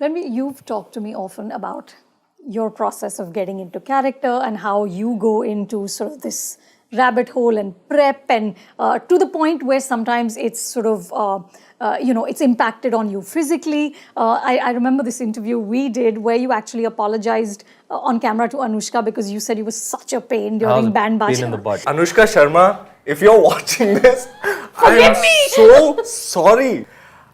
Ranveer, you've talked to me often about your process of getting into character and how you go into sort of this rabbit hole and prep and to the point where sometimes it's sort of, it's impacted on you physically. I remember this interview we did where you actually apologized on camera to Anushka because you said you were such a pain during Band Baaja. Pain in the butt. Anushka Sharma, if you're watching this, I am so sorry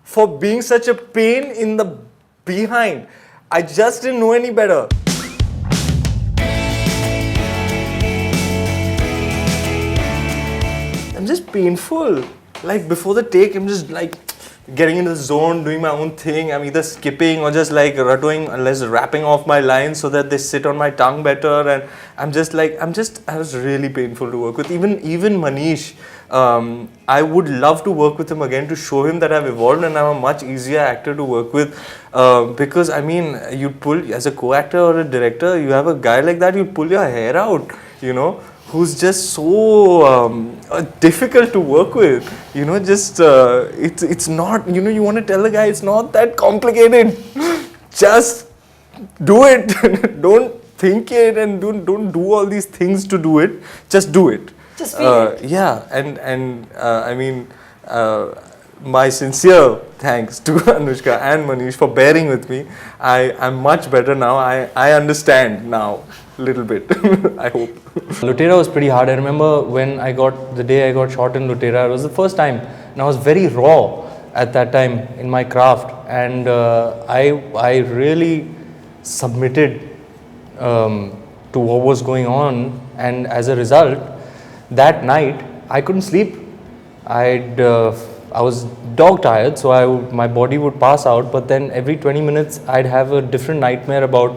for being such a pain in the behind. I just didn't know any better. I'm just painful. Like before the take, I'm just like getting into the zone, doing my own thing. I'm either skipping or just like rapping off my lines so that they sit on my tongue better. And I was really painful to work with. Even Manish, I would love to work with him again to show him that I've evolved and I'm a much easier actor to work with. Because I mean, you pull, as a co-actor or a director, you have a guy like that, you pull your hair out, who's just so difficult to work with. It's not, you want to tell the guy it's not that complicated. Just do it. Don't think it and don't do all these things to do it. Just do it. Just feel it. Yeah, my sincere thanks to Anushka and Manish for bearing with me. I'm much better now. I understand now a little bit. I hope. Lootera was pretty hard. I remember the day I got shot in Lootera, it was the first time, and I was very raw at that time in my craft, and I really submitted to what was going on, and as a result, that night I couldn't sleep. I was dog tired, so my body would pass out, but then every 20 minutes I'd have a different nightmare about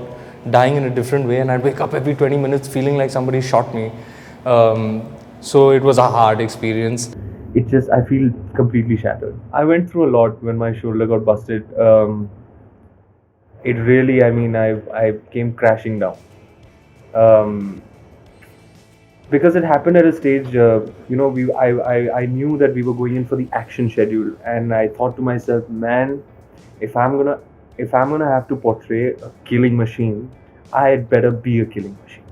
dying in a different way, and I'd wake up every 20 minutes feeling like somebody shot me. So it was a hard experience. I feel completely shattered. I went through a lot when my shoulder got busted. I came crashing down. Because it happened at a stage, I knew that we were going in for the action schedule, and I thought to myself, man, if I'm gonna have to portray a killing machine, I had better be a killing machine.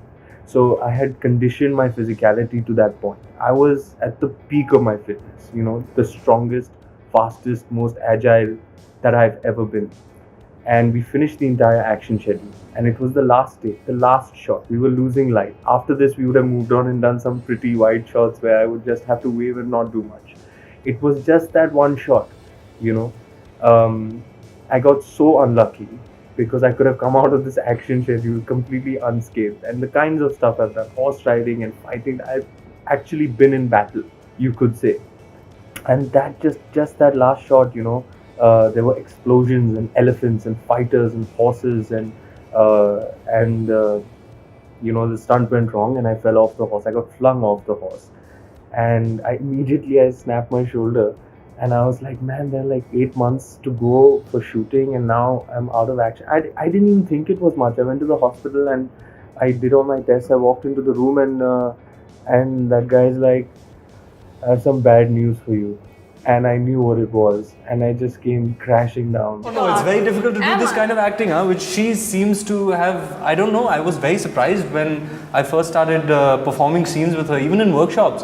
So I had conditioned my physicality to that point. I was at the peak of my fitness, the strongest, fastest, most agile that I've ever been. And we finished the entire action schedule, and it was the last day, the last shot. We were losing light. After this, we would have moved on and done some pretty wide shots where I would just have to wave and not do much. It was just that one shot, I got so unlucky because I could have come out of this action schedule completely unscathed. And the kinds of stuff I've done, horse riding and fighting, I've actually been in battle, you could say. And that just that last shot, there were explosions and elephants and fighters and horses and the stunt went wrong and I fell off the horse. I got flung off the horse, and I snapped my shoulder, and I was like, man, there are like 8 months to go for shooting, and now I'm out of action. I didn't even think it was much. I went to the hospital and I did all my tests. I walked into the room and that guy's like, I have some bad news for you. And I knew what it was, and I just came crashing down. Oh, no, it's very difficult to do this kind of acting, which she seems to have. I don't know, I was very surprised when I first started performing scenes with her, even in workshops,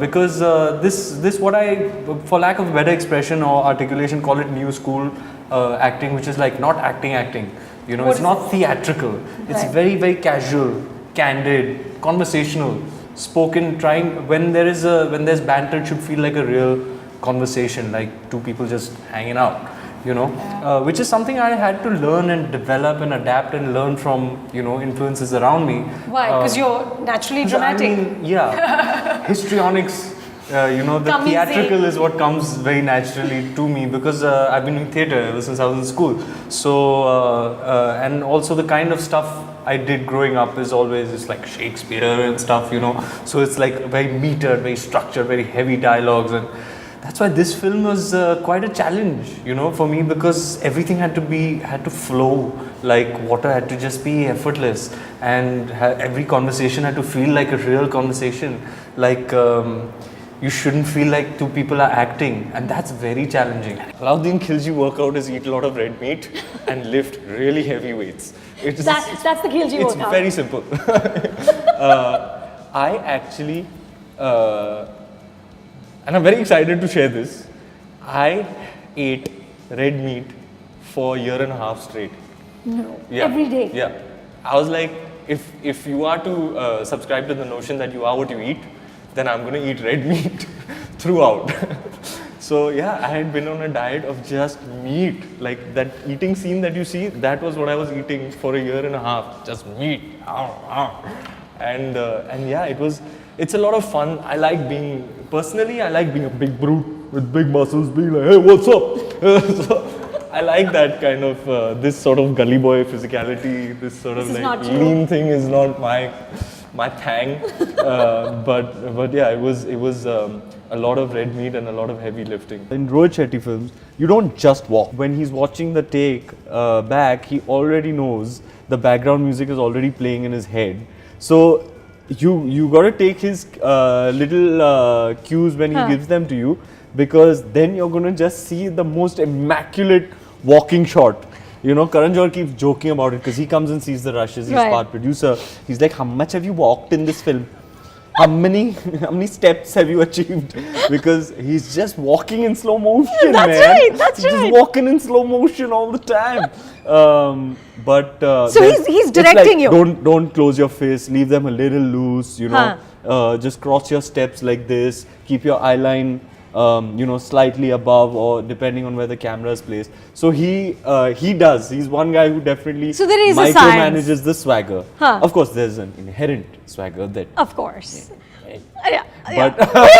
because this what I, for lack of a better expression or articulation, call it new school acting, which is like not acting. It's not theatrical. It's very, very casual, candid, conversational, spoken, when there's banter, it should feel like a real conversation, like two people just hanging out, which is something I had to learn and develop and adapt and learn from, influences around me. Why? Because you're naturally dramatic. Histrionics, the theatrical is what comes very naturally to me because I've been in theatre ever since I was in school. So, and also the kind of stuff I did growing up is always like Shakespeare and stuff, So it's like very metered, very structured, very heavy dialogues, and that's why this film was quite a challenge, for me, because everything had to flow like water, had to just be effortless, and every conversation had to feel like a real conversation. Like you shouldn't feel like two people are acting, and that's very challenging. Alauddin Khilji workout is eat a lot of red meat and lift really heavy weights. That's the Khilji It's workout. very simple. I actually, and I'm very excited to share this, I ate red meat for a year and a half straight. No. Yeah. Every day. Yeah. I was like, if you are to subscribe to the notion that you are what you eat, then I'm going to eat red meat throughout. So yeah, I had been on a diet of just meat. Like that eating scene that you see, that was what I was eating for a year and a half. Just meat. And yeah, it's a lot of fun. I like being a big brute with big muscles, being like, hey, what's up? So, I like that kind of this sort of gully boy physicality. This sort of like lean thing is not my thing. But yeah, it was a lot of red meat and a lot of heavy lifting. In Rohit Shetty films, you don't just walk. When he's watching the take back, he already knows the background music is already playing in his head. So you got to take his little cues when he gives them to you, because then you're going to just see the most immaculate walking shot. You know, Karan Johar keeps joking about it because he comes and sees the rushes. He's part producer. He's like, how much have you walked in this film? How many steps have you achieved? Because he's just walking in slow motion, That's man. right. That's he's right. just walking in slow motion all the time. So he's directing you. Don't close your face. Leave them a little loose. You know, just cross your steps like this. Keep your eye line, slightly above, or depending on where the camera is placed. So he does. He's one guy who definitely So there is a micromanages the swagger. Of course, there's an inherent swagger that. Of course. But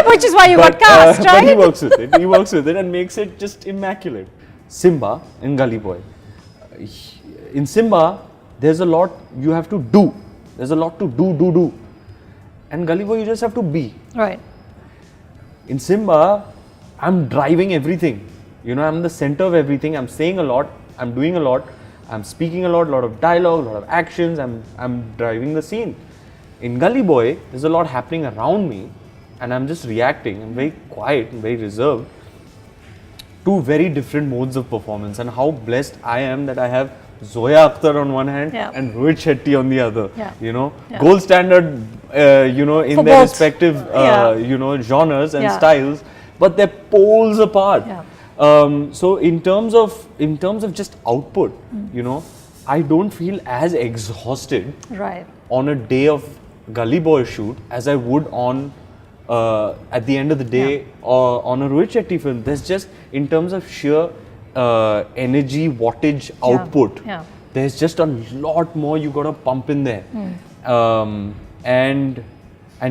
Which is why you got cast, right? But he works with it. He works with it and makes it just immaculate. Simmba in Gully Boy. In Simmba, there's a lot you have to do. There's a lot to do. And Gully Boy, you just have to be. Right. In Simmba, I'm driving everything. You know, I'm the center of everything. I'm saying a lot. I'm doing a lot. I'm speaking a lot of dialogue, a lot of actions. I'm driving the scene. In Gully Boy, there's a lot happening around me, and I'm just reacting. I'm very quiet and very reserved. Two very different modes of performance, and how blessed I am that I have Zoya Akhtar on one hand and Rohit Shetty on the other. You know, gold standard, in For their both. respective, genres and Yeah. styles, but they're poles apart. So in terms of just output, I don't feel as exhausted on a day of Gully Boy shoot as I would on at the end of the day or on a Rohit Shetty film. There's just, in terms of sheer energy wattage output, there's just a lot more you gotta pump in there. And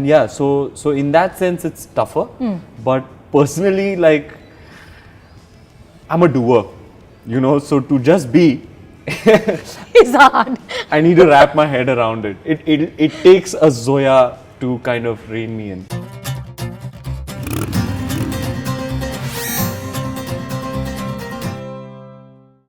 yeah, so in that sense it's tougher. But personally, like, I'm a doer, so to just be It's hard. I need to wrap my head around it. It takes a Zoya to kind of rein me in.